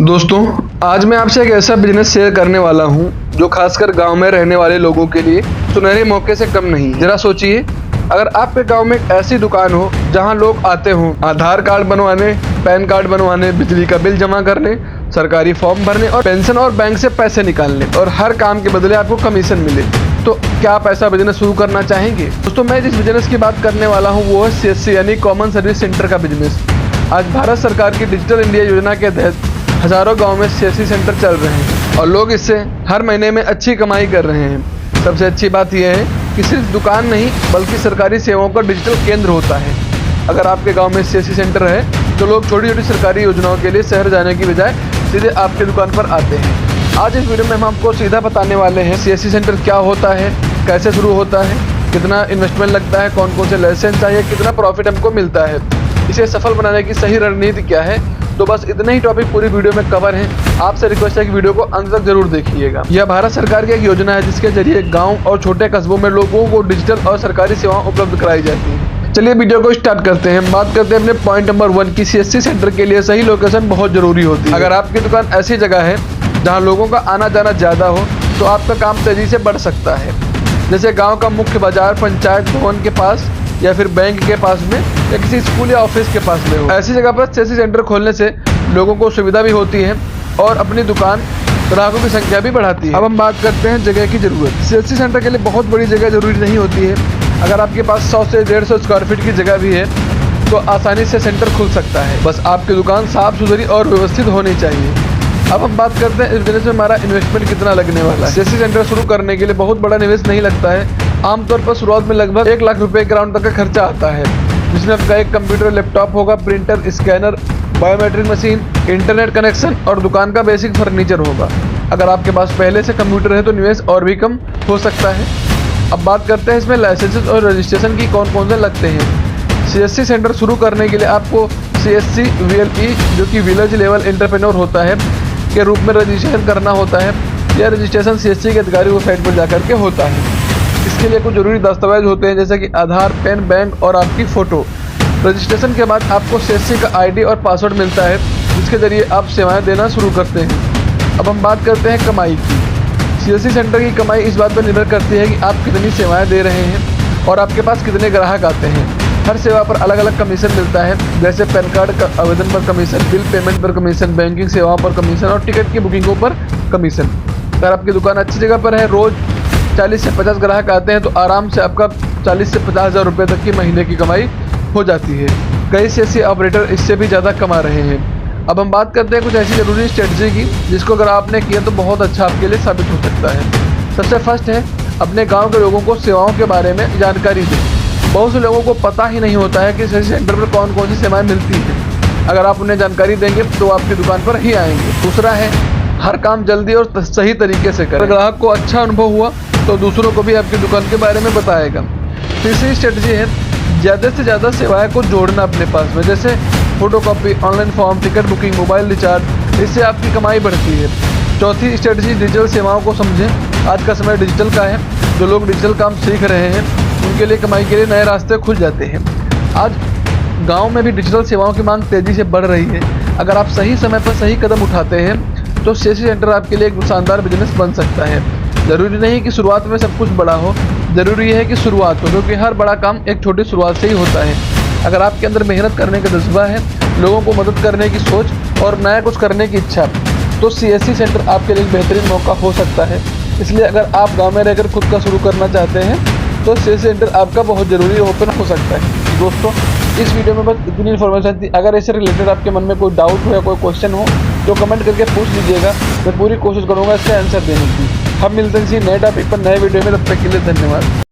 दोस्तों, आज मैं आपसे एक ऐसा बिजनेस शेयर करने वाला हूं जो खासकर गांव में रहने वाले लोगों के लिए सुनहरे मौके से कम नहीं। जरा सोचिए, अगर आपके गांव में एक ऐसी दुकान हो जहां लोग आते हों आधार कार्ड बनवाने, पैन कार्ड बनवाने, बिजली का बिल जमा करने, सरकारी फॉर्म भरने और पेंशन और बैंक से पैसे निकालने, और हर काम के बदले आपको कमीशन मिले, तो क्या आप ऐसा बिजनेस शुरू करना चाहेंगे? दोस्तों, मैं जिस बिजनेस की बात करने वाला हूँ वो है CSC यानी कॉमन सर्विस सेंटर का बिजनेस। आज भारत सरकार की डिजिटल इंडिया योजना के तहत हजारों गांव में CSC सेंटर चल रहे हैं और लोग इससे हर महीने में अच्छी कमाई कर रहे हैं। सबसे अच्छी बात यह है कि सिर्फ दुकान नहीं बल्कि सरकारी सेवाओं का डिजिटल केंद्र होता है। अगर आपके गांव में CSC सेंटर है तो लोग छोटी छोटी सरकारी योजनाओं के लिए शहर जाने की बजाय सीधे आपकी दुकान पर आते हैं। आज इस वीडियो में हम आपको सीधा बताने वाले हैं CSC सेंटर क्या होता है, कैसे शुरू होता है, कितना इन्वेस्टमेंट लगता है, कौन कौन से लाइसेंस चाहिए, कितना प्रॉफिट हमको मिलता है, इसे सफल बनाने की सही रणनीति क्या है। तो बस इतने ही टॉपिक पूरी वीडियो में कवर हैं। आपसे रिक्वेस्ट है कि वीडियो को अंत तक जरूर देखिएगा। यह भारत सरकार की एक योजना है जिसके जरिए गांव और छोटे कस्बों में लोगों को डिजिटल और सरकारी सेवाएं उपलब्ध कराई जाती हैं। चलिए वीडियो को स्टार्ट करते हैं। बात करते हैं अपने पॉइंट नंबर 1 की CSC सेंटर के लिए सही लोकेशन बहुत जरूरी होती है। अगर आपकी दुकान ऐसी जगह है जहाँ लोगों का आना जाना ज्यादा हो तो आपका काम तेजी से बढ़ सकता है। जैसे गाँव का मुख्य बाजार पंचायत भवन के पास या फिर बैंक के पास में या किसी स्कूल या ऑफिस के पास में हो। ऐसी जगह पर CSC सेंटर खोलने से लोगों को सुविधा भी होती है और अपनी दुकान ग्राहकों की संख्या भी बढ़ाती है। अब हम बात करते हैं जगह की जरूरत। CSC सेंटर के लिए बहुत बड़ी जगह जरूरी नहीं होती है। अगर आपके पास 100 से 150 स्क्वायर फीट की जगह भी है तो आसानी से सेंटर खुल सकता है। बस आपकी दुकान साफ सुथरी और व्यवस्थित होनी चाहिए। अब हम बात करते हैं इस बिजनेस में हमारा इन्वेस्टमेंट कितना लगने वाला है। CSC सेंटर शुरू करने के लिए बहुत बड़ा निवेश नहीं लगता है। आमतौर पर शुरुआत में लगभग 1 लाख रुपए के राउंड तक का खर्चा आता है, जिसमें आपका एक कंप्यूटर, लैपटॉप होगा, printer, scanner, biometric machine, internet connection और दुकान का बेसिक फर्नीचर होगा। अगर आपके पास पहले से कंप्यूटर है तो निवेश और भी कम हो सकता है। अब बात करते हैं इसमें लाइसेंसेस और रजिस्ट्रेशन की कौन कौन से लगते हैं। CSC सेंटर शुरू करने के लिए आपको CSC VLE जो कि विलेज लेवल एंटरप्रेन्योर होता है के रूप में रजिस्ट्रेशन करना होता है। यह रजिस्ट्रेशन CSC के अधिकारी वेबसाइट पर जाकर के होता है। इसके लिए कुछ जरूरी दस्तावेज होते हैं जैसे कि आधार, पैन, बैंक और आपकी फ़ोटो। रजिस्ट्रेशन के बाद आपको CSC का ID और पासवर्ड मिलता है जिसके जरिए आप सेवाएं देना शुरू करते हैं। अब हम बात करते हैं कमाई की। CSC सेंटर की कमाई इस बात पर निर्भर करती है कि आप कितनी सेवाएं दे रहे हैं और आपके पास कितने ग्राहक आते हैं। हर सेवा पर अलग अलग कमीशन मिलता है, जैसे पैन कार्ड का आवेदन पर कमीशन, बिल पेमेंट पर कमीशन, बैंकिंग सेवाओं पर कमीशन और टिकट की बुकिंगों पर कमीशन। अगर आपकी दुकान अच्छी जगह पर है, रोज 40 से 50 ग्राहक आते हैं तो आराम से आपका 40 से 50 हज़ार रुपये तक की महीने की कमाई हो जाती है। कई CSC ऑपरेटर इससे भी ज़्यादा कमा रहे हैं। अब हम बात करते हैं कुछ ऐसी ज़रूरी स्ट्रेटजी की जिसको अगर आपने किया तो बहुत अच्छा आपके लिए साबित हो सकता है। सबसे फर्स्ट है अपने गांव के लोगों को सेवाओं के बारे में जानकारी दें। बहुत से लोगों को पता ही नहीं होता है कि CSC सेंटर पर कौन कौन सी सेवाएं मिलती हैं। अगर आप उन्हें जानकारी देंगे तो आपकी दुकान पर ही आएंगे। दूसरा है हर काम जल्दी और सही तरीके से करें। ग्राहक को अच्छा अनुभव हुआ तो दूसरों को भी आपकी दुकान के बारे में बताएगा। तीसरी स्ट्रेटजी है ज़्यादा से ज़्यादा सेवाएं को जोड़ना अपने पास में, जैसे photocopy, online form, ticket booking, mobile recharge. इससे आपकी कमाई बढ़ती है। चौथी स्ट्रेटजी डिजिटल सेवाओं को समझें। आज का समय डिजिटल का है। जो लोग डिजिटल काम सीख रहे हैं उनके लिए कमाई के लिए नए रास्ते खुल जाते हैं। आज गाँव में भी डिजिटल सेवाओं की मांग तेज़ी से बढ़ रही है। अगर आप सही समय पर सही कदम उठाते हैं तो CSC सेंटर आपके लिए एक शानदार बिजनेस बन सकता है। ज़रूरी नहीं कि शुरुआत में सब कुछ बड़ा हो, ज़रूरी है कि शुरुआत हो, क्योंकि हर बड़ा काम एक छोटी शुरुआत से ही होता है। अगर आपके अंदर मेहनत करने का जज्बा है, लोगों को मदद करने की सोच और नया कुछ करने की इच्छा, तो CSC सेंटर आपके लिए एक बेहतरीन मौका हो सकता है। इसलिए अगर आप गाँव में रहकर खुद का शुरू करना चाहते हैं तो CSC सेंटर आपका बहुत ज़रूरी ओपन हो सकता है। दोस्तों, इस वीडियो में बस इतनी इन्फॉर्मेशन थी। अगर इससे रिलेटेड आपके मन में कोई डाउट हो या कोई क्वेश्चन हो तो कमेंट करके पूछ लीजिएगा। मैं पूरी कोशिश करूँगा इसका आंसर देने की। हम मिलते हैं किसी नए टॉपिक पर नए वीडियो में। तब तक के लिए धन्यवाद।